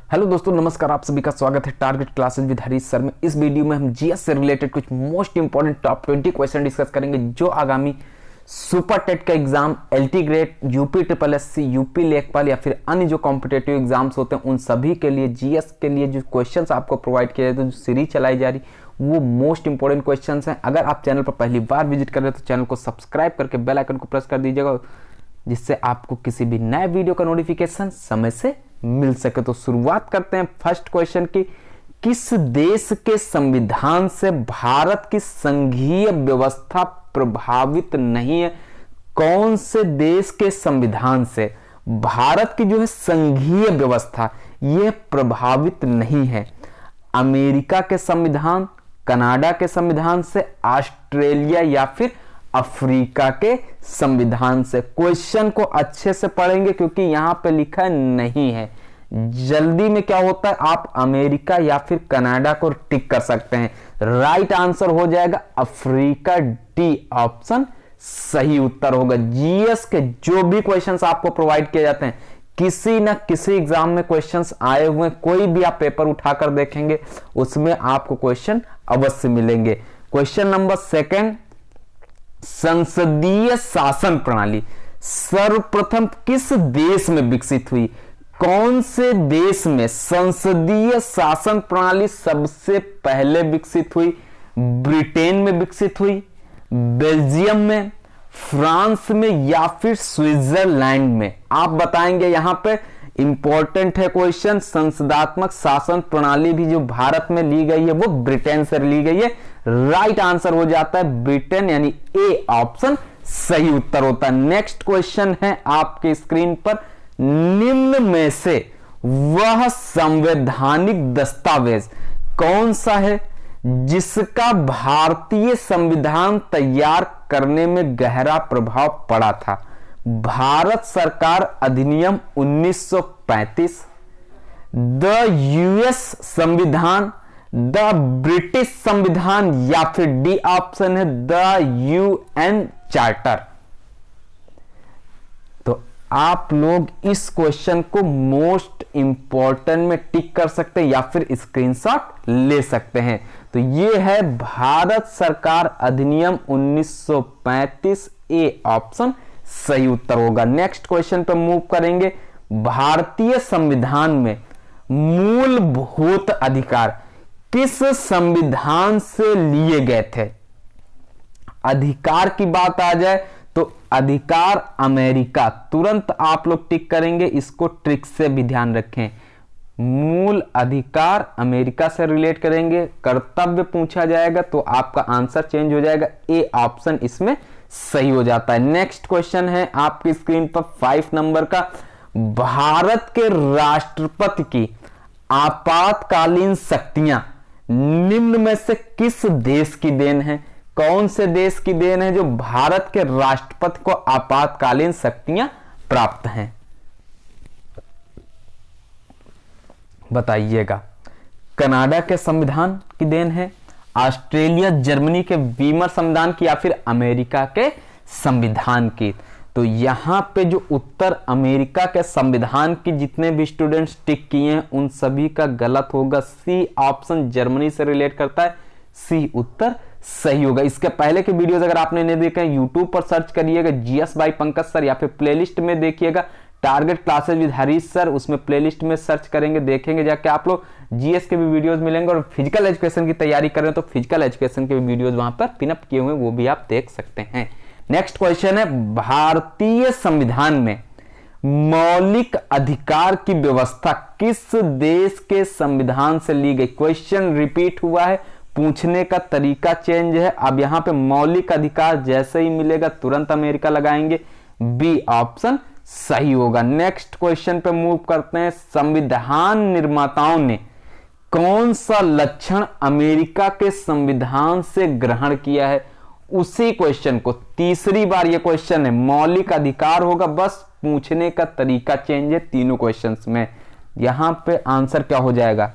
Hello दोस्तों, नमस्कार। आप सभी का स्वागत है target classes with Harish sir में। इस वीडियो में हम जीएस से रिलेटेड कुछ most important top 20 question discuss करेंगे जो आगामी सुपर टेट का exam, LT grade, UP triple SC, UP लेखपाल या फिर अन्य जो कॉम्पिटेटिव एग्जाम्स होते हैं उन सभी के लिए जीएस के लिए जो क्वेश्चंस आपको प्रोवाइड किए जाते हैं, जो सीरीज चलाई जा रही वो मोस्ट इंपॉर्टेंट क्वेश्चंस हैं। अगर आप चैनल पर पहली बार विजिट कर रहे हैं तो चैनल को सब्सक्राइब करके बेल आइकन को प्रेस कर दीजिएगा, जिससे आपको किसी भी नए वीडियो का नोटिफिकेशन समय से मिल सके। तो शुरुआत करते हैं फर्स्ट क्वेश्चन की। किस देश के संविधान से भारत की संघीय व्यवस्था प्रभावित नहीं है? कौन से देश के संविधान से भारत की जो है संघीय व्यवस्था यह प्रभावित नहीं है? अमेरिका के संविधान, कनाडा के संविधान से, ऑस्ट्रेलिया या फिर अफ्रीका के संविधान से? क्वेश्चन को अच्छे से पढ़ेंगे क्योंकि यहां पे लिखा नहीं है। जल्दी में क्या होता है, आप अमेरिका या फिर कनाडा को टिक कर सकते हैं। राइट आंसर हो जाएगा अफ्रीका, डी ऑप्शन सही उत्तर होगा। जीएस के जो भी क्वेश्चंस आपको प्रोवाइड किए जाते हैं, किसी ना किसी एग्जाम में क्वेश्चंस आए हुए, कोई भी आप पेपर उठाकर देखेंगे उसमें आपको क्वेश्चन अवश्य मिलेंगे। क्वेश्चन नंबर सेकंड, संसदीय शासन प्रणाली सर्वप्रथम किस देश में विकसित हुई? कौन से देश में संसदीय शासन प्रणाली सबसे पहले विकसित हुई? ब्रिटेन में विकसित हुई, बेल्जियम में, फ्रांस में या फिर स्विट्जरलैंड में? आप बताएंगे। यहां पे इंपॉर्टेंट है क्वेश्चन। संसदात्मक शासन प्रणाली भी जो भारत में ली गई है वो ब्रिटेन से ली गई है। राइट आंसर हो जाता है ब्रिटेन, यानी ए ऑप्शन सही उत्तर होता है। नेक्स्ट क्वेश्चन है आपके स्क्रीन पर, निम्न में से वह संवैधानिक दस्तावेज कौन सा है जिसका भारतीय संविधान तैयार करने में गहरा प्रभाव पड़ा था? भारत सरकार अधिनियम 1935, द यूएस संविधान, द ब्रिटिश संविधान या फिर डी ऑप्शन है द यूएन चार्टर? तो आप लोग इस क्वेश्चन को मोस्ट इंपॉर्टेंट में टिक कर सकते हैं या फिर स्क्रीनशॉट ले सकते हैं। तो यह है भारत सरकार अधिनियम 1935, ए ऑप्शन सही उत्तर होगा। नेक्स्ट क्वेश्चन पर मूव करेंगे। भारतीय संविधान में मूलभूत अधिकार किस संविधान से लिए गए थे? अधिकार की बात आ जाए तो अधिकार अमेरिका, तुरंत आप लोग टिक करेंगे। इसको ट्रिक से भी ध्यान रखें। मूल अधिकार अमेरिका से रिलेट करेंगे, कर्तव्य पूछा जाएगा तो आपका आंसर चेंज हो जाएगा। ए ऑप्शन इसमें सही हो जाता है। नेक्स्ट क्वेश्चन है आपकी स्क्रीन पर 5 नंबर का, भारत के राष्ट्रपति की आपातकालीन शक्तियां निम्न में से किस देश की देन है? कौन से देश की देन है जो भारत के राष्ट्रपति को आपातकालीन शक्तियां प्राप्त हैं? बताइएगा। कनाडा के संविधान की देन है, ऑस्ट्रेलिया जर्मनी के वीमर संविधान की या फिर अमेरिका के संविधान की? तो यहां पे जो उत्तर अमेरिका के संविधान की जितने भी स्टूडेंट्स टिक किए हैं उन सभी का गलत होगा। सी ऑप्शन जर्मनी से रिलेट करता है, सी उत्तर सही होगा। इसके पहले के वीडियोस अगर आपने नहीं देखे यूट्यूब पर सर्च करिएगा जीएस बाय पंकज सर या फिर प्लेलिस्ट में देखिएगा target classes with Harish sir, उसमें प्लेलिस्ट में सर्च करेंगे, देखेंगे जाके आप लोग जीएस के भी वीडियोस मिलेंगे। और फिजिकल एजुकेशन की तैयारी कर रहे हैं तो फिजिकल एजुकेशन के भी वीडियोस वहां पर पिनअप किए हुए वो भी आप देख सकते हैं। नेक्स्ट क्वेश्चन है, भारतीय संविधान में मौलिक अधिकार की व्यवस्था किस देश के संविधान से ली गई? क्वेश्चन रिपीट हुआ है, पूछने का तरीका चेंज है। अब यहां पे मौलिक अधिकार जैसे ही मिलेगा तुरंत अमेरिका लगाएंगे, बी ऑप्शन सही होगा। नेक्स्ट क्वेश्चन पे मूव करते हैं, संविधान निर्माताओं ने कौन सा लक्षण अमेरिका के संविधान से ग्रहण किया है? उसी क्वेश्चन को तीसरी बार ये क्वेश्चन है, मौलिक अधिकार होगा, बस पूछने का तरीका चेंज है तीनों क्वेश्चंस में। यहां पे आंसर क्या हो जाएगा?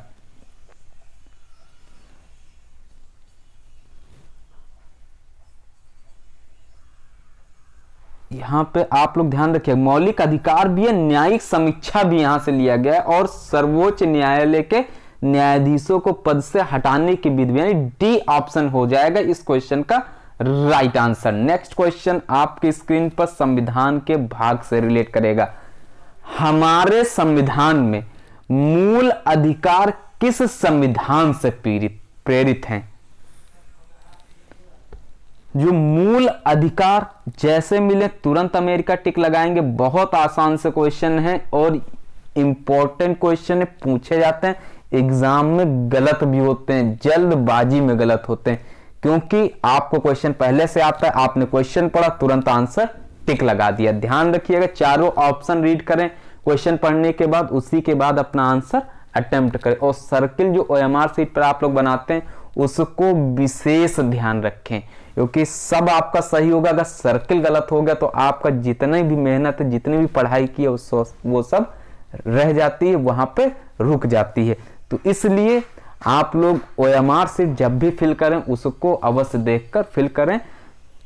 यहाँ पे आप लोग ध्यान रखिए, मौलिक अधिकार भी है, न्यायिक समीक्षा भी यहाँ से लिया गया है, और सर्वोच्च न्यायालय के न्यायाधीशों को पद से हटाने की विधि, यानी डी ऑप्शन हो जाएगा इस क्वेश्चन का राइट आंसर। नेक्स्ट क्वेश्चन आपकी स्क्रीन पर संविधान के भाग से रिलेट करेगा। हमारे संविधान में मूल अधिकार किस संविधान से प्रेरित हैं? जो मूल अधिकार जैसे मिले तुरंत अमेरिका टिक लगाएंगे। बहुत आसान से क्वेश्चन है और इंपॉर्टेंट क्वेश्चन है, पूछे जाते हैं एग्जाम में, गलत भी होते हैं, जल्दबाजी में गलत होते हैं, क्योंकि आपको क्वेश्चन पहले से आता है, आपने क्वेश्चन पढ़ा, तुरंत आंसर टिक लगा दिया। ध्यान रखिएगा, चारों ऑप्शन रीड करें क्वेश्चन पढ़ने के बाद, उसी के बाद अपना आंसर अटेम्प्ट करें। और सर्किल जो OMR सीट पर आप लोग बनाते हैं उसको विशेष ध्यान रखें, क्योंकि सब आपका सही होगा, अगर सर्किल गलत हो गया तो आपका जितनी भी मेहनत है, जितनी भी पढ़ाई की है वो सब रह जाती है, वहां पे रुक जाती है। तो इसलिए आप लोग OMR सीट जब भी फिल करें उसको अवश्य देखकर फिल करें।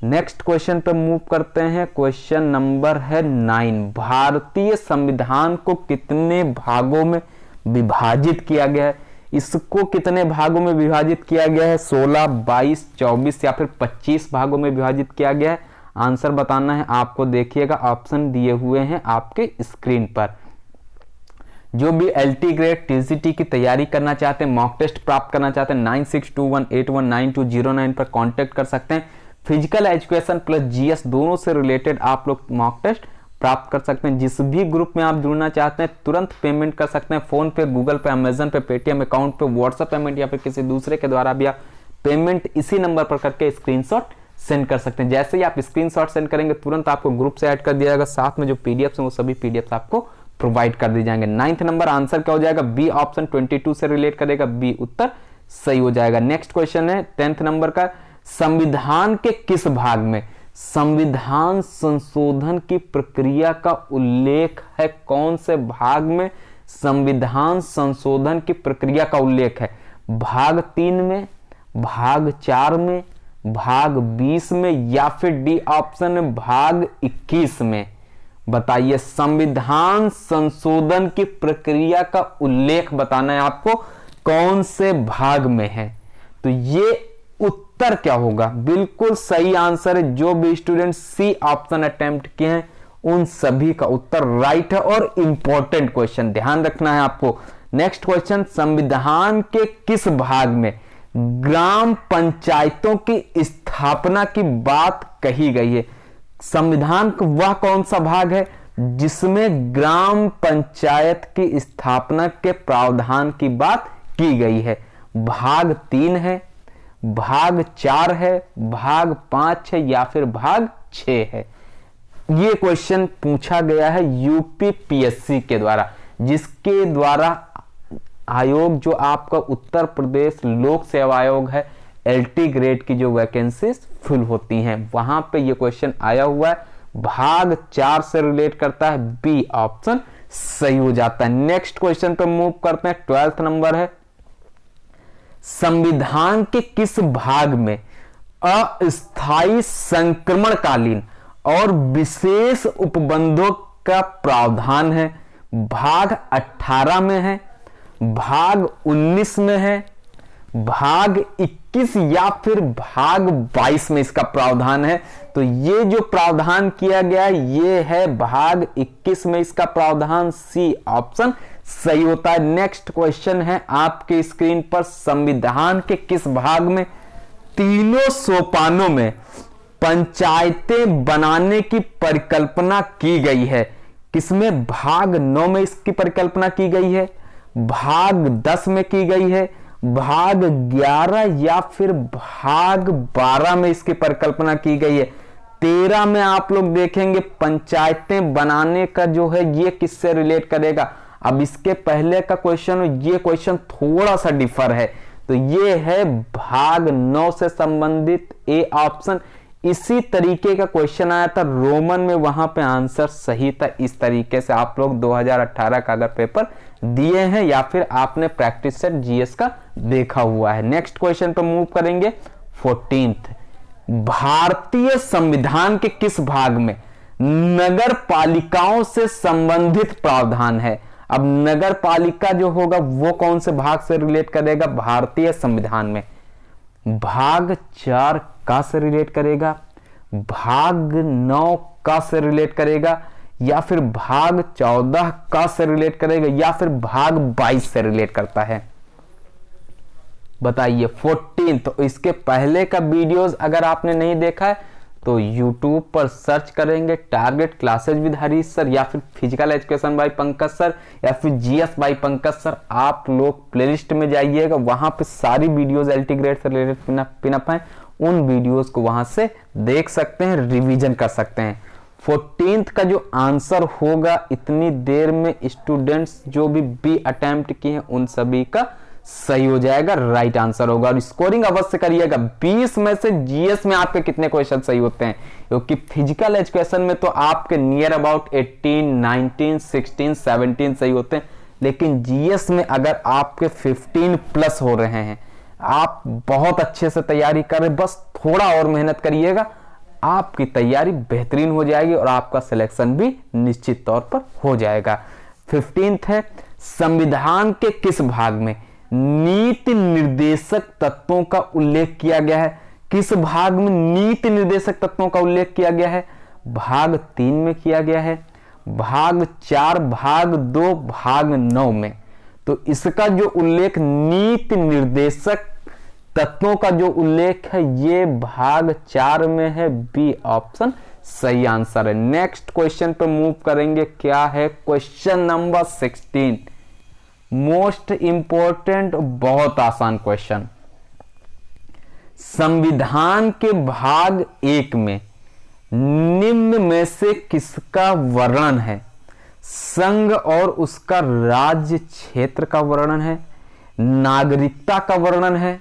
नेक्स्ट क्वेश्चन पे मूव करते हैं। क्वेश्चन नंबर है 9। भारतीय संविधान को कितने भागों में विभाजित किया गया है? इसको कितने भागों में विभाजित किया गया है? 16, 22, 24 या फिर 25 भागों में विभाजित किया गया है? आंसर बताना है आपको। देखिएगा ऑप्शन दिए हुए हैं आपके स्क्रीन पर। जो भी LT ग्रेड TCT की तैयारी करना चाहते हैं, मॉक टेस्ट प्राप्त करना चाहते हैं, 9621819209 पर कांटेक्ट कर सकते हैं। फिजिकल एजुकेशन प्लस GS दोनों से रिलेटेड आप लोग मॉक टेस्ट प्राप्त कर सकते हैं। जिस भी ग्रुप में आप जुड़ना चाहते हैं तुरंत पेमेंट कर सकते हैं, फोन पे, गूगल पे, अमेजन पे, पेटीएम अकाउंट पे, व्हाट्सएप पेमेंट या फिर किसी दूसरे के द्वारा भी आप पेमेंट इसी नंबर पर करके स्क्रीनशॉट सेंड कर सकते हैं। जैसे ही आप स्क्रीनशॉट सेंड करेंगे तुरंत आपको ग्रुप से ऐड कर दिया जाएगा, साथ में जो पीडीएफ है वो सभी पीडीएफ आपको प्रोवाइड कर दी जाएंगे। 9th नंबर आंसर क्या हो जाएगा? बी ऑप्शन 22 से रिलेट करेगा, बी उत्तर सही हो जाएगा। नेक्स्ट क्वेश्चन है 10th नंबर का। संविधान के किस भाग में संविधान संशोधन की प्रक्रिया का उल्लेख है? कौन से भाग में संविधान संशोधन की प्रक्रिया का उल्लेख है? भाग 3 में, भाग 4 में, भाग 20 में या फिर डी ऑप्शन में भाग 21 में? बताइए, संविधान संशोधन की प्रक्रिया का उल्लेख बताना है आपको, कौन से भाग में है? तो ये उत्तर क्या होगा? बिल्कुल सही आंसर है। जो भी स्टूडेंट सी ऑप्शन अटेम्प्ट किए हैं उन सभी का उत्तर राइट है और इंपॉर्टेंट क्वेश्चन, ध्यान रखना है आपको। नेक्स्ट क्वेश्चन, संविधान के किस भाग में ग्राम पंचायतों की स्थापना की बात कही गई है? संविधान का वह कौन सा भाग है जिसमें ग्राम पंचायत की स्थापना के प्रावधान की बात की गई है? भाग 3 है, भाग 4 है, भाग 5 है या फिर भाग 6 है? ये क्वेश्चन पूछा गया है यूपीपीएससी के द्वारा, जिसके द्वारा आयोग जो आपका उत्तर प्रदेश लोक सेवा आयोग है, LT ग्रेड की जो वैकेंसीज फुल होती हैं, वहां पे ये क्वेश्चन आया हुआ है। भाग 4 से रिलेट करता है, बी ऑप्शन सही हो जाता है। नेक्स्ट क्वेश्चन पे मूव करते हैं। 12th नंबर है। संविधान के किस भाग में अस्थायी संक्रमणकालीन और विशेष उपबंधों का प्रावधान है? भाग 18 में है, भाग 19 में है, भाग 21 या फिर भाग 22 में इसका प्रावधान है? तो ये जो प्रावधान किया गया है ये है भाग 21 में इसका प्रावधान, सी ऑप्शन सही होता है। नेक्स्ट क्वेश्चन है आपके स्क्रीन पर। संविधान के किस भाग में तीनों सोपानों में पंचायतें बनाने की परिकल्पना की गई है? किसमें? भाग 9 में इसकी परिकल्पना की गई है, भाग 10 में की गई है, भाग 11 या फिर भाग 12 में इसकी परिकल्पना की गई है? 13 में आप लोग देखेंगे पंचायतें बनाने का जो है ये किससे रिलेट करेगा? अब इसके पहले का क्वेश्चन, ये क्वेश्चन थोड़ा सा डिफर है, तो ये है भाग 9 से संबंधित, ए ऑप्शन। इसी तरीके का क्वेश्चन आया था रोमन में, वहां पे आंसर सही था। इस तरीके से आप लोग 2018 का अगर पेपर दिए हैं या फिर आपने प्रैक्टिस सेट जीएस का देखा हुआ है। नेक्स्ट क्वेश्चन पर मूव करेंगे। 14th, भारतीय संविधान के किस भाग में नगर पालिकाओं से संबंधित प्रावधान है। अब नगर पालिका जो होगा वो कौन से भाग से रिलेट करेगा? भारतीय संविधान में भाग 4 का से रिलेट करेगा, भाग 9 का से रिलेट करेगा, या फिर भाग 14 का से रिलेट करेगा, या फिर भाग 22 से रिलेट करता है? बताइए 14। तो इसके पहले का वीडियोस अगर आपने नहीं देखा है तो YouTube पर सर्च करेंगे target classes with Harish sir, या फिर physical education by Pankaj sir, या फिर जीएस बाय पंकज सर। आप लोग प्लेलिस्ट में जाइएगा, वहां पे सारी वीडियोस एलटी ग्रेड से रिलेटेड पिनअप हैं, उन वीडियोस को वहां से देख सकते हैं, रिवीजन कर सकते हैं। 14th का जो आंसर होगा इतनी देर में स्टूडेंट्स जो भी बी अटेम्प्ट किए हैं उन सभी का सही हो जाएगा, राइट आंसर होगा। और स्कोरिंग अवश्य करिएगा। 20 में से जीएस में आपके कितने क्वेश्चन सही होते हैं? क्योंकि फिजिकल एजुकेशन में तो आपके नियर अबाउट 18, 19, 16, 17 सही होते हैं, लेकिन जीएस में अगर आपके 15 प्लस हो रहे हैं, आप बहुत अच्छे से तैयारी कर रहे हैं, बस थोड़ा और मेहनत करिएगा, आपकी तैयारी बेहतरीन हो जाएगी और आपका सिलेक्शन भी निश्चित तौर पर हो जाएगा। 15th है, संविधान के किस भाग में नीति निर्देशक तत्वों का उल्लेख किया गया है? किस भाग में नीति निर्देशक तत्वों का उल्लेख किया गया है? भाग 3 में किया गया है, भाग 4, भाग 2, भाग 9 में। तो इसका जो उल्लेख नीति निर्देशक तत्वों का जो उल्लेख है ये भाग 4 में है, बी ऑप्शन सही आंसर है। नेक्स्ट क्वेश्चन पे मूव करेंगे। क्या है? क्वेश्चन नंबर 16, मोस्ट इंपॉर्टेंट, बहुत आसान क्वेश्चन। संविधान के भाग 1 में निम्न में से किसका वर्णन है? संघ और उसका राज्य क्षेत्र का वर्णन है, नागरिकता का वर्णन है,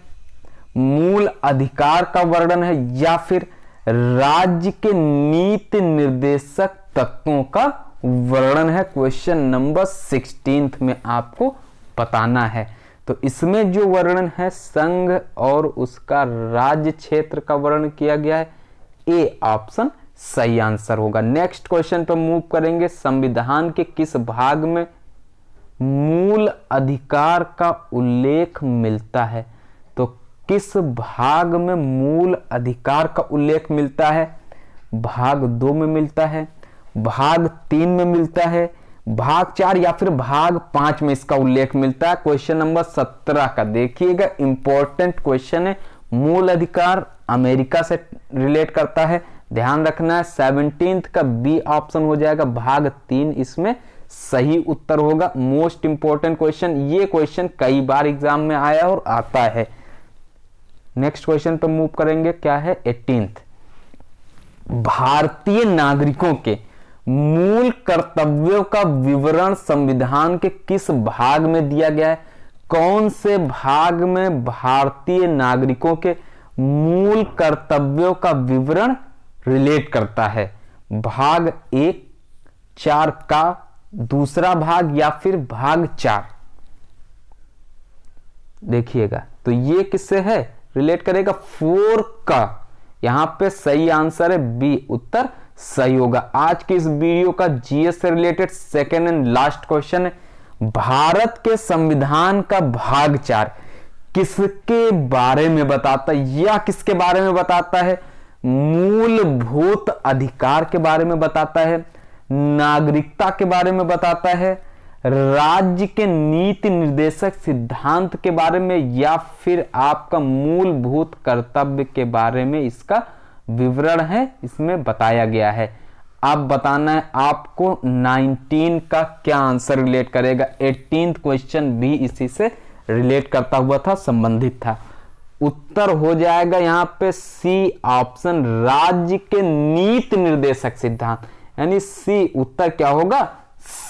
मूल अधिकार का वर्णन है, या फिर राज्य के नीति निर्देशक तत्वों का वर्णन है? क्वेश्चन नंबर 16 में आपको बताना है। तो इसमें जो वर्णन है संघ और उसका राज्य क्षेत्र का वर्णन किया गया है, ए ऑप्शन सही आंसर होगा। नेक्स्ट क्वेश्चन पर मूव करेंगे। संविधान के किस भाग में मूल अधिकार का उल्लेख मिलता है? तो किस भाग में मूल अधिकार का उल्लेख मिलता है? भाग 2 में मिलता है, भाग 3 में मिलता है, भाग 4 या फिर भाग 5 में इसका उल्लेख मिलता है? क्वेश्चन नंबर 17 का देखिएगा, इंपॉर्टेंट क्वेश्चन है। मूल अधिकार अमेरिका से रिलेट करता है, ध्यान रखना है। 17th का बी ऑप्शन हो जाएगा, भाग 3 इसमें सही उत्तर होगा। मोस्ट इंपॉर्टेंट क्वेश्चन, ये क्वेश्चन कई बार एग्जाम में आया और आता है। नेक्स्ट क्वेश्चन पर मूव करेंगे। क्या है? 18th, भारतीय नागरिकों के मूल कर्तव्यों का विवरण संविधान के किस भाग में दिया गया है? कौन से भाग में भारतीय नागरिकों के मूल कर्तव्यों का विवरण रिलेट करता है? भाग 1, 4 का दूसरा भाग, या फिर भाग 4? देखिएगा, तो ये किससे है? रिलेट करेगा 4 का। यहां पे सही आंसर है बी, उत्तर सही होगा। आज की इस वीडियो का जीएस से related second and last question है। भारत के संविधान का भाग 4 किसके बारे में बताता है या किसके बारे में बताता है? मूलभूत अधिकार के बारे में बताता है, नागरिकता के बारे में बताता है, राज्य के नीति निर्देशक सिद्धांत के बारे में, या फिर आपका मूलभूत कर्तव्य के बारे में इसका विवरण है, इसमें बताया गया है। अब बताना है आपको 19 का क्या आंसर रिलेट करेगा। 18th क्वेश्चन भी इसी से रिलेट करता हुआ था, संबंधित था। उत्तर हो जाएगा यहां पे सी ऑप्शन, राज्य के नीति निर्देशक सिद्धांत, यानी सी उत्तर क्या होगा?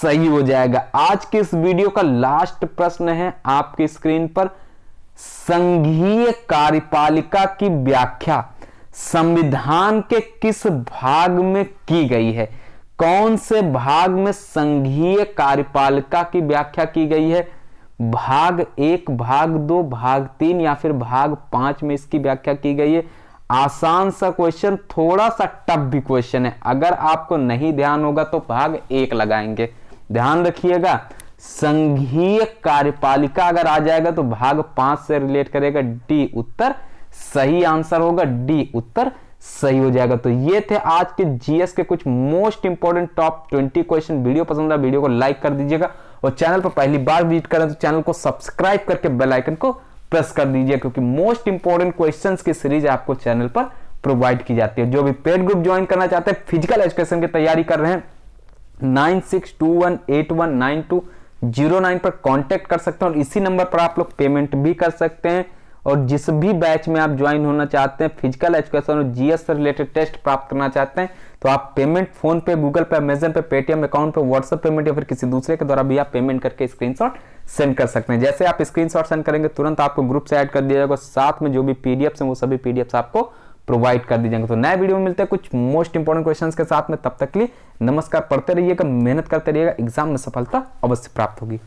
सही हो जाएगा। आज के इस वीडियो का लास्ट प्रश्न है आपकी स्क्रीन पर, संघीय कार्यपालिका की व्याख्या संविधान के किस भाग में की गई है? कौन से भाग में संघीय कार्यपालिका की व्याख्या की गई है? भाग 1, भाग 2, भाग 3 या फिर भाग 5 में इसकी व्याख्या की गई है? आसान सा क्वेश्चन, थोड़ा सा टफ भी क्वेश्चन है। अगर आपको नहीं ध्यान होगा तो भाग 1 लगाएंगे। ध्यान रखिएगा, संघीय कार्यपालिका अगर आ जाएगा तो भाग 5 से रिलेट करेगा। डी उत्तर सही आंसर होगा, डी उत्तर सही हो जाएगा। तो ये थे आज के जीएस के कुछ most important top 20 question. Video पसंद आया वीडियो को लाइक कर दीजिएगा और चैनल पर पहली बार विजिट करें तो चैनल को सब्सक्राइब करके बेल आइकन को प्रेस कर दीजिए, क्योंकि मोस्ट इंपोर्टेंट क्वेश्चंस की सीरीज आपको चैनल पर प्रोवाइड की जाती है। जो भी पेड ग्रुप ज्वाइन करना चाहते हैं, फिजिकल एजुकेशन की तैयारी कर रहे हैं, 9621819209 पर कांटेक्ट कर सकते हैं और इसी नंबर पर आप लोग पेमेंट भी कर सकते हैं। और जिस भी बैच में आप ज्वाइन होना चाहते हैं, फिजिकल एजुकेशन और जीएस से रिलेटेड टेस्ट प्राप्त करना चाहते हैं, तो आप पेमेंट फोन पे, गूगल पे, अमेजन पे, पेटीएम अकाउंट पे, व्हाट्सएप पेमेंट या फिर किसी दूसरे के द्वारा भी आप पेमेंट करके स्क्रीनशॉट सेंड कर सकते हैं। जैसे आप स्क्रीनशॉट सेंड करेंगे तुरंत आपको ग्रुप से ऐड कर दिया जाएगा, साथ में जो भी पीडीएफ हैं वो सभी पीडीएफ आपको प्रोवाइड कर दी जाएंगे। तो नए वीडियो में मिलते हैं कुछ मोस्ट इंपोर्टेंट क्वेश्चंस के साथ में। तब तक के लिए नमस्कार। पढ़ते रहिएगा, मेहनत करते रहिएगा, एग्जाम में सफलता अवश्य प्राप्त होगी।